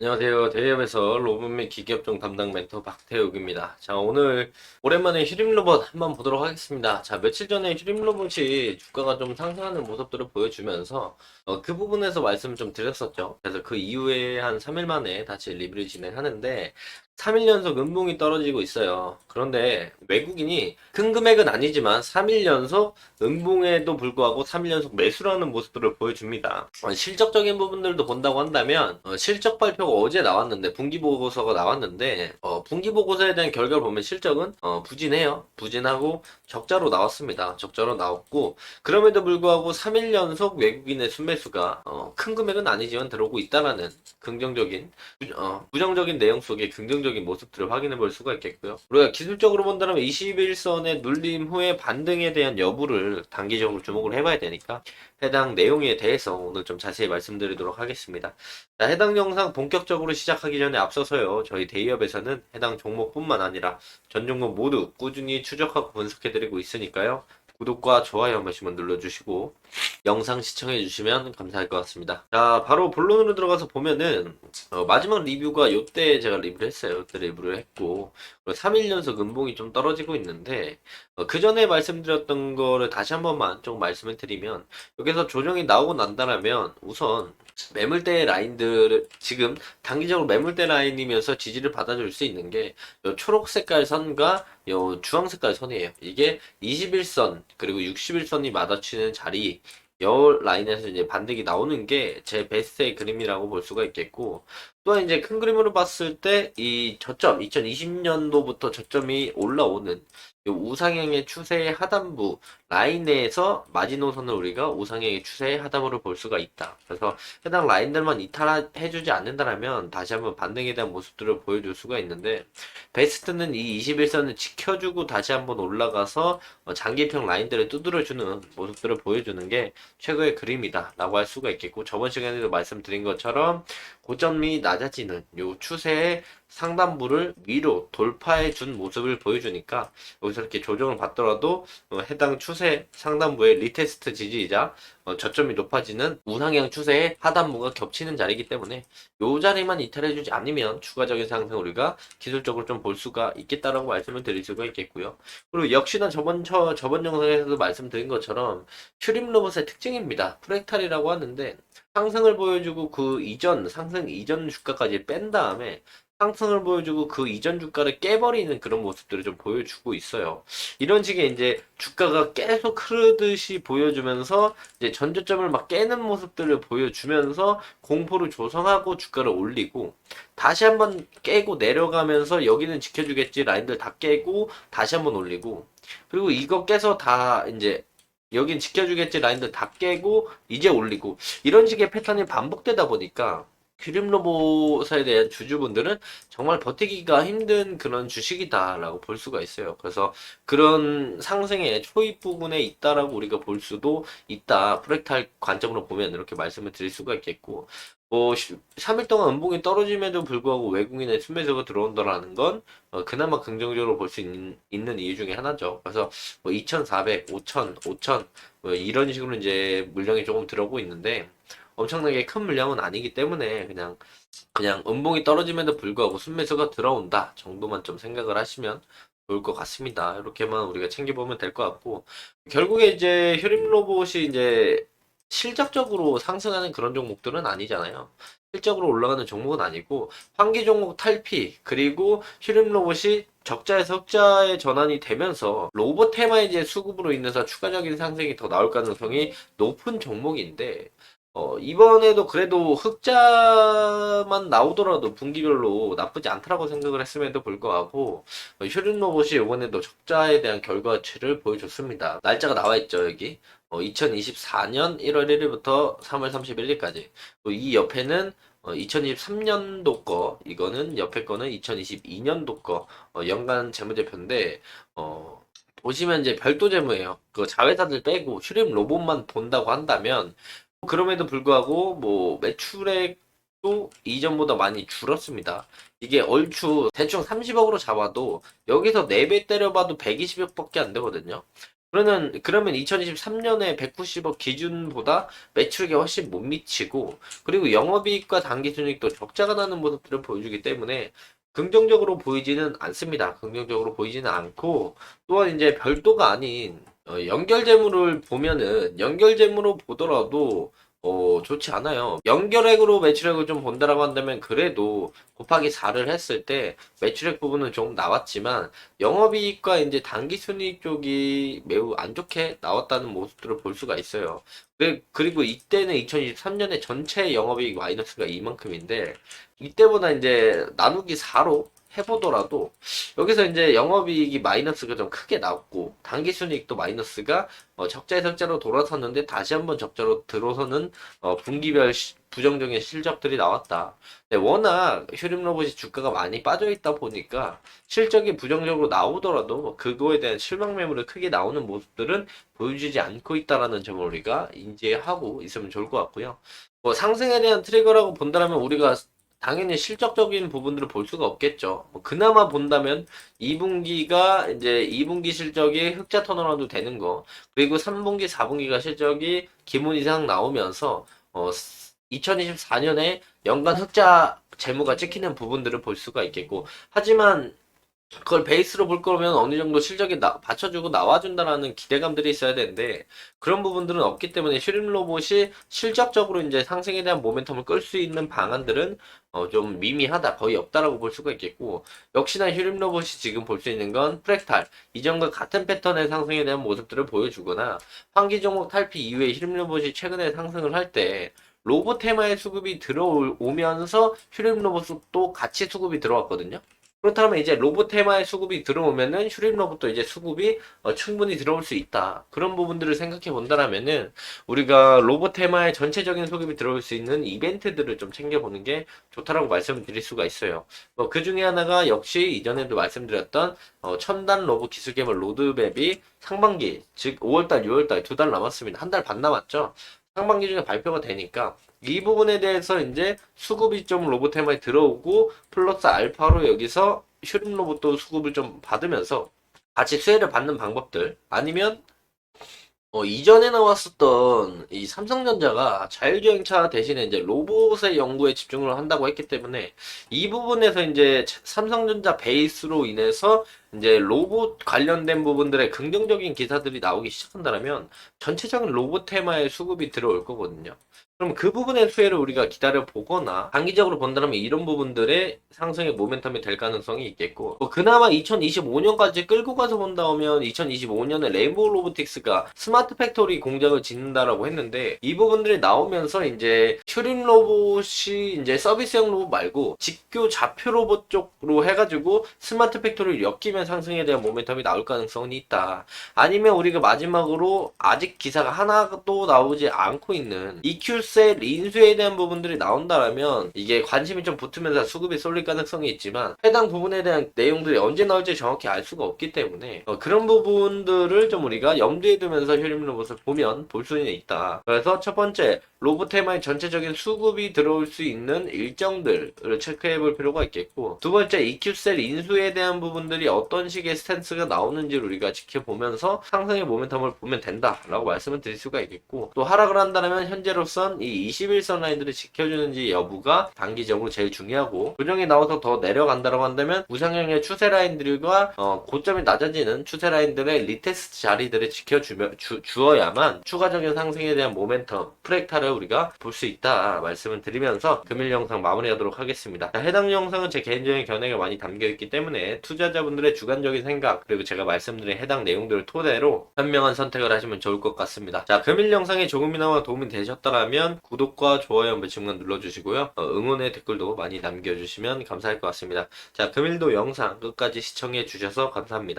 안녕하세요. 대기업에서 로봇 및 기계업종 담당 멘토 박태욱입니다. 자, 오늘 오랜만에 휴림 로봇 한번 보도록 하겠습니다. 자, 며칠 전에 휴림 로봇이 주가가 좀 상승하는 모습들을 보여주면서 그 부분에서 말씀을 좀 드렸었죠. 그래서 그 이후에 한 3일 만에 다시 리뷰를 진행하는데 3일 연속 음봉이 떨어지고 있어요. 그런데 외국인이 큰 금액은 아니지만 3일 연속 음봉에도 불구하고 3일 연속 매수라는 모습들을 보여줍니다. 실적적인 부분들도 본다고 한다면 실적 발표가 어제 나왔는데 분기보고서가 나왔는데 분기보고서에 대한 결과를 보면 실적은 부진해요. 부진하고 적자로 나왔습니다. 적자로 나왔고 그럼에도 불구하고 3일 연속 외국인의 순매수가 큰 금액은 아니지만 들어오고 있다라는 긍정적인 부정적인 내용 속에 긍정적인 모습들을 확인해 볼 수가 있겠고요. 우리가 기술적으로 본다면 21선의 눌림 후에 반등에 대한 여부를 단기적으로 주목을 해봐야 되니까 해당 내용에 대해서 오늘 좀 자세히 말씀드리도록 하겠습니다. 자, 해당 영상 본격적으로 시작하기 전에 앞서서요, 저희 대기업에서는 해당 종목뿐만 아니라 전 종목 모두 꾸준히 추적하고 분석해드리고 있으니까요. 구독과 좋아요 한 번씩만 눌러주시고 영상 시청해주시면 감사할 것 같습니다. 자, 바로 본론으로 들어가서 보면은 마지막 리뷰가 요때 제가 리뷰를 했어요. 요때 리뷰를 했고 3일 연속 음봉이 좀 떨어지고 있는데 그 전에 말씀드렸던 거를 다시 한 번만 좀 말씀을 드리면 여기서 조정이 나오고 난다라면 우선 매물대 라인들을 지금 단기적으로 매물대 라인이면서 지지를 받아줄 수 있는 게 요 초록 색깔 선과 요 주황 색깔 선이에요. 이게 21선 그리고 61선이 마주치는 자리 여 라인에서 이제 반등이 나오는 게 제 베스트의 그림이라고 볼 수가 있겠고 또한 이제 큰 그림으로 봤을 때 이 저점 2020년도부터 저점이 올라오는 요 우상향의 추세의 하단부 라인에서 마지노선을 우리가 우상향의 추세의 하단부를 볼 수가 있다. 그래서 해당 라인들만 이탈해주지 않는다면 다시 한번 반등에 대한 모습들을 보여줄 수가 있는데 베스트는 이 21선을 지켜주고 다시 한번 올라가서 장기평 라인들을 두드려주는 모습들을 보여주는 게 최고의 그림이다 라고 할 수가 있겠고 저번 시간에도 말씀드린 것처럼 고점이 낮아지는 요 추세의 상단부를 위로 돌파해 준 모습을 보여주니까 여기서 이렇게 조정을 받더라도 해당 추세 상단부의 리테스트 지지이자 저점이 높아지는 우상향 추세의 하단부가 겹치는 자리이기 때문에 요 자리만 이탈해주지 않으면 추가적인 상승 우리가 기술적으로 좀 볼 수가 있겠다라고 말씀을 드릴 수가 있겠고요. 그리고 역시나 저번 영상에서도 말씀드린 것처럼 슈림 로봇의 특징입니다. 프랙탈이라고 하는데 상승을 보여주고 그 이전 상승 이전 주가까지 뺀 다음에 상승을 보여주고 그 이전 주가를 깨버리는 그런 모습들을 좀 보여주고 있어요. 이런 식의 이제 주가가 계속 흐르듯이 보여주면서 이제 전저점을 막 깨는 모습들을 보여주면서 공포를 조성하고 주가를 올리고 다시 한번 깨고 내려가면서 여기는 지켜주겠지 라인들 다 깨고 다시 한번 올리고 그리고 이거 깨서 다 이제 여긴 지켜주겠지 라인들 다 깨고 이제 올리고 이런 식의 패턴이 반복되다 보니까 큐림 로봇에 대한 주주분들은 정말 버티기가 힘든 그런 주식이다라고 볼 수가 있어요. 그래서 그런 상승의 초입 부분에 있다라고 우리가 볼 수도 있다. 프랙탈 관점으로 보면 이렇게 말씀을 드릴 수가 있겠고, 3일 동안 음봉이 떨어짐에도 불구하고 외국인의 순매수가 들어온다라는 건 그나마 긍정적으로 볼 수 있는 이유 중에 하나죠. 그래서 2,400, 5,000, 5,000 이런 식으로 이제 물량이 조금 들어오고 있는데 엄청나게 큰 물량은 아니기 때문에 그냥 음봉이 떨어짐에도 불구하고 순매수가 들어온다 정도만 좀 생각을 하시면 좋을 것 같습니다. 이렇게만 우리가 챙겨보면 될 것 같고 결국에 이제 휴림 로봇이 이제 실적적으로 상승하는 그런 종목들은 아니잖아요. 실적으로 올라가는 종목은 아니고 환기 종목 탈피 그리고 휴림 로봇이 적자에서 흑자의 전환이 되면서 로봇 테마이즈의 수급으로 인해서 추가적인 상승이 더 나올 가능성이 높은 종목인데 이번에도 그래도 흑자만 나오더라도 분기별로 나쁘지 않다라고 생각을 했음에도 불구하고 휴림 로봇이 이번에도 적자에 대한 결과치를 보여줬습니다. 날짜가 나와 있죠, 여기. 2024년 1월 1일부터 3월 31일까지. 이 옆에는 2023년도 거, 이거는 옆에 거는 2022년도 거, 연간 재무제표인데, 보시면 이제 별도 재무예요. 그 자회사들 빼고 휴림 로봇만 본다고 한다면, 그럼에도 불구하고 뭐 매출액도 이전보다 많이 줄었습니다. 이게 얼추 대충 30억으로 잡아도 여기서 4배 때려봐도 120억밖에 안 되거든요. 그러면 2023년에 190억 기준보다 매출액이 훨씬 못 미치고, 그리고 영업이익과 당기순이익도 적자가 나는 모습들을 보여주기 때문에 긍정적으로 보이지는 않습니다. 긍정적으로 보이지는 않고, 또한 이제 별도가 아닌 연결재물을 보면은 연결재물로 보더라도 좋지 않아요. 연결액으로 매출액을 좀 본다라고 한다면 그래도 곱하기 4를 했을 때 매출액 부분은 좀 나왔지만 영업이익과 이제 당기순이익 쪽이 매우 안 좋게 나왔다는 모습들을 볼 수가 있어요. 그리고 이때는 2023년에 전체 영업이익 마이너스가 이만큼인데 이때보다 이제 나누기 4로 해보더라도 여기서 이제 영업이익이 마이너스가 좀 크게 나왔고 당기순이익도 마이너스가 적자에서 흑자로 돌아섰는데 다시 한번 적자로 들어서는 분기별 부정적인 실적들이 나왔다. 네, 워낙 휴림 로봇이 주가가 많이 빠져 있다 보니까 실적이 부정적으로 나오더라도 그거에 대한 실망 매물이 크게 나오는 모습들은 보여주지 않고 있다라는 점을 우리가 인지하고 있으면 좋을 것 같고요. 뭐 상승에 대한 트리거라고 본다면 우리가 당연히 실적적인 부분들을 볼 수가 없겠죠. 뭐 그나마 본다면 2분기가 이제 2분기 실적이 흑자 턴어라운드 되는 거, 그리고 3분기, 4분기가 실적이 기본 이상 나오면서 2024년에 연간 흑자 재무가 찍히는 부분들을 볼 수가 있겠고, 하지만 그걸 베이스로 볼 거면 어느 정도 실적이 받쳐주고 나와준다라는 기대감들이 있어야 되는데 그런 부분들은 없기 때문에 슈림 로봇이 실적적으로 이제 상승에 대한 모멘텀을 끌 수 있는 방안들은 좀 미미하다, 거의 없다라고 볼 수가 있겠고, 역시나 슈림 로봇이 지금 볼 수 있는 건 프랙탈 이전과 같은 패턴의 상승에 대한 모습들을 보여주거나 환기 종목 탈피 이후에 슈림 로봇이 최근에 상승을 할 때 로봇 테마의 수급이 들어오면서 슈림 로봇도 같이 수급이 들어왔거든요. 그렇다면 이제 로봇 테마의 수급이 들어오면은 슈림 로봇도 이제 수급이 충분히 들어올 수 있다. 그런 부분들을 생각해 본다라면은 우리가 로봇 테마의 전체적인 수급이 들어올 수 있는 이벤트들을 좀 챙겨보는 게 좋다라고 말씀을 드릴 수가 있어요. 그 중에 하나가 역시 이전에도 말씀드렸던 첨단 로봇 기술 개발 로드맵이 상반기, 즉 5월달, 6월달 2달 남았습니다. 한 달 반 남았죠. 상반기 중에 발표가 되니까 이 부분에 대해서 이제 수급이 좀 로봇 테마에 들어오고 플러스 알파로 여기서 슈림 로봇도 수급을 좀 받으면서 같이 수혜를 받는 방법들, 아니면 이전에 나왔었던 이 삼성전자가 자율주행차 대신에 이제 로봇의 연구에 집중을 한다고 했기 때문에 이 부분에서 이제 삼성전자 베이스로 인해서 이제 로봇 관련된 부분들의 긍정적인 기사들이 나오기 시작한다면 전체적인 로봇 테마의 수급이 들어올 거거든요. 그럼 그 부분의 수혜를 우리가 기다려 보거나 단기적으로 본다면 이런 부분들의 상승의 모멘텀이 될 가능성이 있겠고, 그나마 2025년까지 끌고 가서 본다면 2025년에 레인보우 로보틱스가 스마트 팩토리 공장을 짓는다라고 했는데 이 부분들이 나오면서 이제 슈림 로봇이 이제 서비스형 로봇 말고 직교 좌표 로봇 쪽으로 해가지고 스마트 팩토리를 엮이면 상승에 대한 모멘텀이 나올 가능성이 있다. 아니면 우리가 마지막으로 아직 기사가 하나도 나오지 않고 있는 EQ셀 인수에 대한 부분들이 나온다라면 이게 관심이 좀 붙으면서 수급이 쏠릴 가능성이 있지만 해당 부분에 대한 내용들이 언제 나올지 정확히 알 수가 없기 때문에 그런 부분들을 좀 우리가 염두에 두면서 슈림 로봇을 보면 볼 수는 있다. 그래서 첫 번째, 로봇 테마의 전체적인 수급이 들어올 수 있는 일정들을 체크해 볼 필요가 있겠고, 두 번째, EQ셀 인수에 대한 부분들이 어떤 식의 스탠스가 나오는지를 우리가 지켜보면서 상승의 모멘텀을 보면 된다라고 말씀을 드릴 수가 있겠고, 또 하락을 한다면 현재로선 이 21선 라인들을 지켜주는지 여부가 단기적으로 제일 중요하고, 조정이 나와서 더 내려간다고 한다면 우상향의 추세 라인들과 고점이 낮아지는 추세 라인들의 리테스트 자리들을 주어야만 추가적인 상승에 대한 모멘텀, 프랙타를 우리가 볼 수 있다 말씀을 드리면서 금일 영상 마무리하도록 하겠습니다. 자, 해당 영상은 제 개인적인 견해가 많이 담겨있기 때문에 투자자분들의 주관적인 생각, 그리고 제가 말씀드린 해당 내용들을 토대로 현명한 선택을 하시면 좋을 것 같습니다. 자, 금일 영상이 조금이나마 도움이 되셨다면 구독과 좋아요 한 번씩만 눌러주시고요. 응원의 댓글도 많이 남겨주시면 감사할 것 같습니다. 자, 금일도 영상 끝까지 시청해 주셔서 감사합니다.